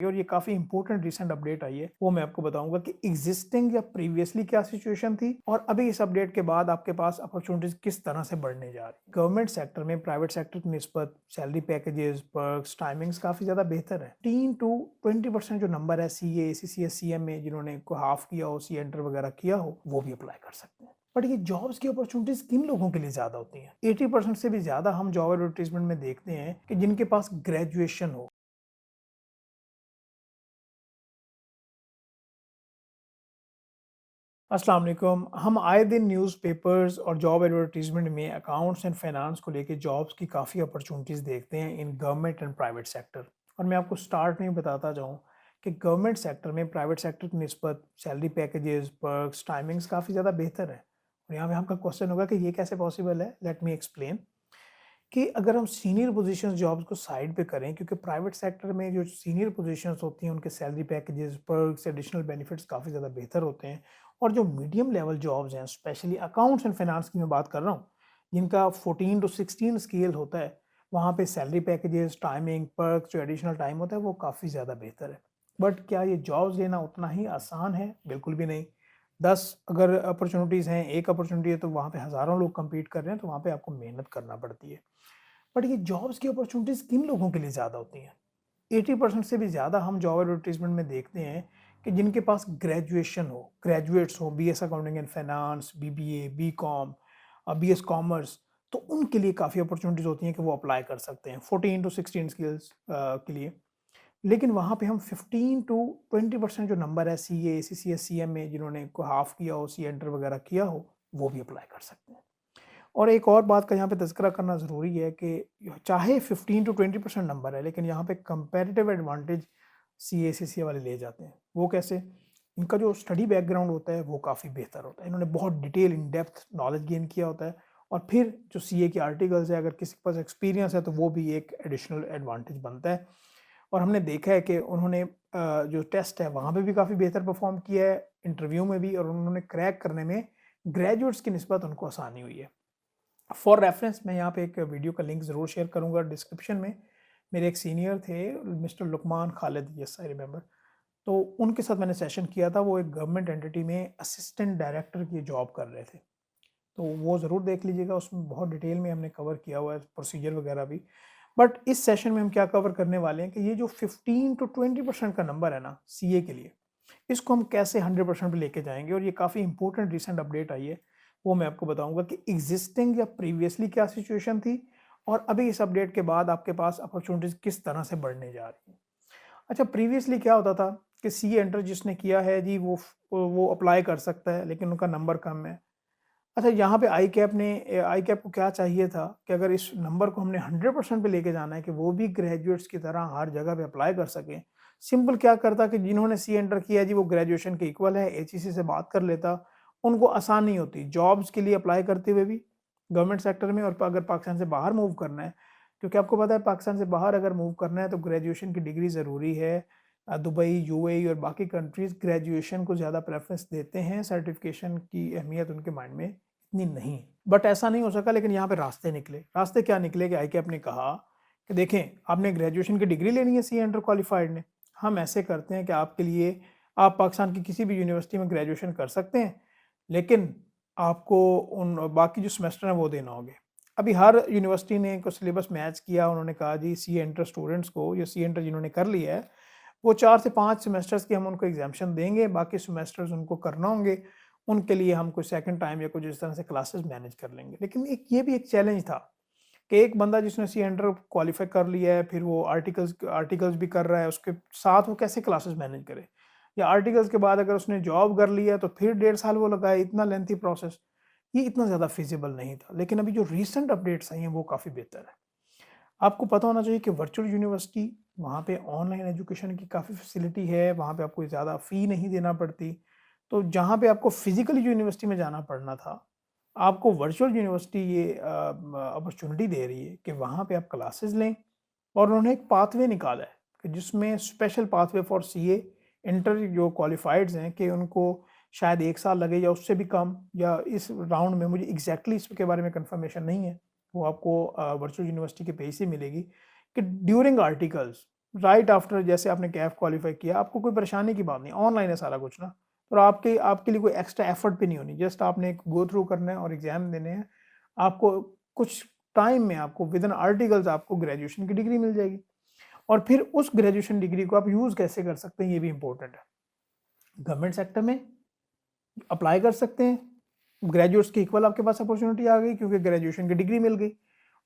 और ये काफ़ी इंपॉर्टेंट रिसेंट अपडेट आई है, वो मैं आपको बताऊंगा कि एग्जिस्टिंग या प्रीवियसली क्या सिचुएशन थी और अभी इस अपडेट के बाद आपके पास अपॉर्चुनिटीज किस तरह से बढ़ने जा रही है। गवर्नमेंट सेक्टर में प्राइवेट सेक्टर की निस्बत सैलरी पैकेजेस, पर्क्स, टाइमिंग्स काफ़ी ज़्यादा बेहतर है। 10 to 20% जो नंबर है CA, ACCS, CM में जिन्होंने हाफ किया हो, सी एंटर वगैरह किया हो, वो भी अप्लाई कर सकते हैं। बट ये जॉब्स की अपॉर्चुनिटीज किन लोगों के लिए ज्यादा होती हैं? 80% से भी ज्यादा हम जॉब एडवर्टीजमेंट में देखते हैं कि जिनके पास ग्रेजुएशन हो। अस्सलाम वालेकुम। हम आए दिन न्यूज़पेपर्स और जॉब एडवर्टीजमेंट में अकाउंट्स एंड फाइनेंस को लेके जॉब्स की काफ़ी अपॉर्चुनिटीज़ देखते हैं in government and private sector. और मैं आपको स्टार्ट में ही बताता जाऊँ कि गवर्नमेंट सेक्टर में प्राइवेट सेक्टर की निस्बत सैलरी पैकेजेस, पर्क्स, टाइमिंग्स काफ़ी ज़्यादा बेहतर है। और यहाँ पे आपका क्वेश्चन होगा कि ये कैसे पॉसिबल है? Let me explain. कि अगर हम सीनियर पोजीशंस जॉब्स को साइड पे करें, क्योंकि प्राइवेट सेक्टर में जो सीनियर पोजीशंस होती हैं उनके salary packages, perks, additional benefits काफ़ी ज़्यादा बेहतर होते हैं। और जो मीडियम लेवल जॉब्स हैं, स्पेशली अकाउंट्स एंड फाइनेंस की मैं बात कर रहा हूँ, जिनका 14 to 16 स्केल होता है, वहाँ पे सैलरी पैकेजेस, टाइमिंग, पर्क्स, जो एडिशनल टाइम होता है वो काफ़ी ज़्यादा बेहतर है। बट क्या ये जॉब्स लेना उतना ही आसान है? बिल्कुल भी नहीं। 10 अगर अपॉर्चुनिटीज़ हैं, एक अपॉर्चुनिटी है तो वहाँ पे हज़ारों लोग कम्पीट कर रहे हैं, तो वहाँ पे आपको मेहनत करना पड़ती है। बट ये जॉब्स की अपॉर्चुनिटीज किन लोगों के लिए ज़्यादा होती हैं? 80% से भी ज़्यादा हम जॉब एडवर्टीजमेंट में देखते हैं कि जिनके पास ग्रेजुएशन हो, ग्रेजुएट्स हो, BS accounting and finance, BBA, BCom, BS commerce, तो उनके लिए काफ़ी अपॉर्चुनिटीज होती हैं कि वो अप्लाई कर सकते हैं 14 to 16 स्किल्स के लिए। लेकिन वहाँ पे हम 15 to 20% जो नंबर है CA, ACCS, CM में जिन्होंने हाफ किया हो, सी एंटर वगैरह किया हो, वो भी अप्लाई कर सकते हैं। और एक और बात का यहाँ पे तज़किरा करना ज़रूरी है कि चाहे 15 टू 20% नंबर है, लेकिन यहाँ पे कंपैरेटिव एडवांटेज CA वाले ले जाते हैं। वो कैसे? इनका जो स्टडी बैकग्राउंड होता है वो काफ़ी बेहतर होता है। इन्होंने बहुत detail in depth knowledge gain किया होता है। और फिर जो CA के आर्टिकल्स है, अगर किसी के पास एक्सपीरियंस है तो वो भी एक एडिशनल एडवांटेज बनता है। और हमने देखा है कि उन्होंने जो टेस्ट है वहाँ पे भी काफ़ी बेहतर परफॉर्म किया है, इंटरव्यू में भी, और उन्होंने क्रैक करने में ग्रेजुएट्स की निस्बत उनको आसानी हुई है। फॉर रेफरेंस मैं यहाँ पे एक वीडियो का लिंक ज़रूर शेयर करूँगा डिस्क्रिप्शन में। मेरे एक सीनियर थे, mister Lukman Khalid, yes I remember. तो उनके साथ मैंने सेशन किया था। वो एक गवर्नमेंट एंटिटी में असिस्टेंट डायरेक्टर की जॉब कर रहे थे। तो वो ज़रूर देख लीजिएगा, उसमें बहुत डिटेल में हमने कवर किया हुआ है प्रोसीजर वगैरह भी। बट इस सेशन में हम क्या कवर करने वाले हैं कि ये जो 15 टू 20% का नंबर है ना CA के लिए, इसको हम कैसे 100% पे लेके जाएंगे। और ये काफ़ी इंपॉर्टेंट रिसेंट अपडेट आई है, वो मैं आपको बताऊंगा कि एग्जिस्टिंग या प्रीवियसली क्या सिचुएशन थी और अभी इस अपडेट के बाद आपके पास अपॉर्चुनिटीज किस तरह से बढ़ने जा रही हैं। अच्छा, प्रीवियसली क्या होता था कि CA एंटर जिसने किया है जी, वो अप्लाई कर सकता है, लेकिन उनका नंबर कम है। अच्छा, यहाँ पे आई कैप को क्या चाहिए था कि अगर इस नंबर को हमने 100% पे लेके जाना है कि वो भी ग्रेजुएट्स की तरह हर जगह पे अप्लाई कर सकें। सिंपल क्या करता कि जिन्होंने सी एंटर किया जी वो ग्रेजुएशन के इक्वल है, HEC से बात कर लेता, उनको आसानी होती जॉब्स के लिए अप्लाई करते हुए भी गवर्नमेंट सेक्टर में। और अगर पाकिस्तान से बाहर मूव करना है, क्योंकि आपको पता है पाकिस्तान से बाहर अगर मूव करना है तो ग्रेजुएशन की डिग्री ज़रूरी है। दुबई, UAE और बाकी कंट्रीज़ ग्रेजुएशन को ज़्यादा प्रेफरेंस देते हैं, सर्टिफिकेशन की अहमियत उनके माइंड में इतनी नहीं है। बट ऐसा नहीं हो सका, लेकिन यहाँ पे रास्ते निकले। रास्ते क्या निकले कि ICAP ने कहा कि देखें, आपने ग्रेजुएशन की डिग्री लेनी है सी अंडर क्वालिफाइड ने, हम ऐसे करते हैं कि आपके लिए आप पाकिस्तान की किसी भी यूनिवर्सिटी में ग्रेजुएशन कर सकते हैं, लेकिन आपको उन बाकी जो सेमेस्टर हैं वो देना होंगे। अभी हर यूनिवर्सिटी ने को सिलेबस मैच किया, उन्होंने कहा जी सी एंटर स्टूडेंट्स को, या सी एंटर जिन्होंने कर लिया है, वो 4 से 5 सेमेस्टर्स की हम उनको एग्जामेशन देंगे, बाकी सेमेस्टर्स उनको करना होंगे। उनके लिए हम कोई सेकंड टाइम या कुछ इस तरह से क्लासेस मैनेज कर लेंगे। लेकिन एक ये भी एक चैलेंज था कि एक बंदा जिसने सी एंटर क्वालिफाई कर लिया है, फिर वो आर्टिकल्स भी कर रहा है, उसके साथ वो कैसे क्लासेस मैनेज करे, या आर्टिकल्स के बाद अगर उसने जॉब कर लिया तो फिर 1.5 साल वो लगाए, इतना लेंथी प्रोसेस, ये इतना ज़्यादा फिजिबल नहीं था। लेकिन अभी जो रिसेंट अपडेट्स आई हैं वो काफ़ी बेहतर है। आपको पता होना चाहिए कि वर्चुअल यूनिवर्सिटी, वहाँ पे ऑनलाइन एजुकेशन की काफ़ी फैसिलिटी है, वहाँ पे आपको ज़्यादा फ़ी नहीं देना पड़ती। तो जहाँ पे आपको फिज़िकल यूनिवर्सिटी में जाना पड़ना था, आपको वर्चुअल यूनिवर्सिटी ये अपॉर्चुनिटी दे रही है कि वहाँ पे आप क्लासेस लें। और उन्होंने एक पाथवे निकाला है कि जिसमें special pathway for CA inter जो क्वालिफाइड्स हैं, कि उनको शायद 1 साल लगे या उससे भी कम, या इस राउंड में मुझे एग्जैक्टली इसके बारे में कंफर्मेशन नहीं है, वो आपको वर्चुअल यूनिवर्सिटी के पेज से मिलेगी कि ड्यूरिंग आर्टिकल्स राइट आफ्टर जैसे आपने कैफ क्वालिफ़ाई किया, आपको कोई परेशानी की बात नहीं, ऑनलाइन है सारा कुछ ना। और आपके आपके लिए कोई एक्स्ट्रा एफर्ट भी नहीं होनी, जस्ट आपने एक गो थ्रू करना है और एग्ज़ाम देने हैं। आपको कुछ टाइम में आपको विदिन आर्टिकल्स आपको ग्रेजुएशन की डिग्री मिल जाएगी और फिर उस ग्रेजुएशन डिग्री को आप यूज़ कैसे कर सकते हैं, ये भी इम्पोर्टेंट है। गवर्नमेंट सेक्टर में अप्लाई कर सकते हैं, ग्रेजुएट्स की इक्वल आपके पास अपॉर्च्युनिटी आ गई क्योंकि ग्रेजुएशन की डिग्री मिल गई।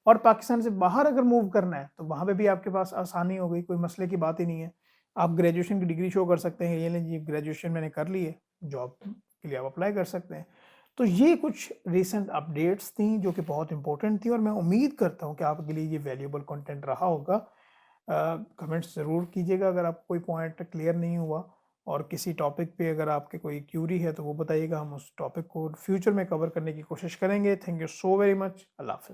और पाकिस्तान से बाहर अगर मूव करना है, तो वहाँ पे भी आपके पास आसानी हो गई, कोई मसले की बात ही नहीं है। आप ग्रेजुएशन की डिग्री शो कर सकते हैं, ये लें जी ग्रेजुएशन मैंने कर ली है, जॉब के लिए आप अप्लाई कर सकते हैं। तो ये कुछ रीसेंट अपडेट्स थी जो कि बहुत इम्पोर्टेंट थी और मैं उम्मीद करता हूँ कि आपके लिए ये वैल्यूएबल कंटेंट रहा होगा। कमेंट्स ज़रूर कीजिएगा अगर आपको कोई पॉइंट क्लियर नहीं हुआ और किसी टॉपिक पे अगर आपके कोई क्यूरी है तो वो बताइएगा, हम उस टॉपिक को फ्यूचर में कवर करने की कोशिश करेंगे। Thank you so very much. Allah हाफ़िज़।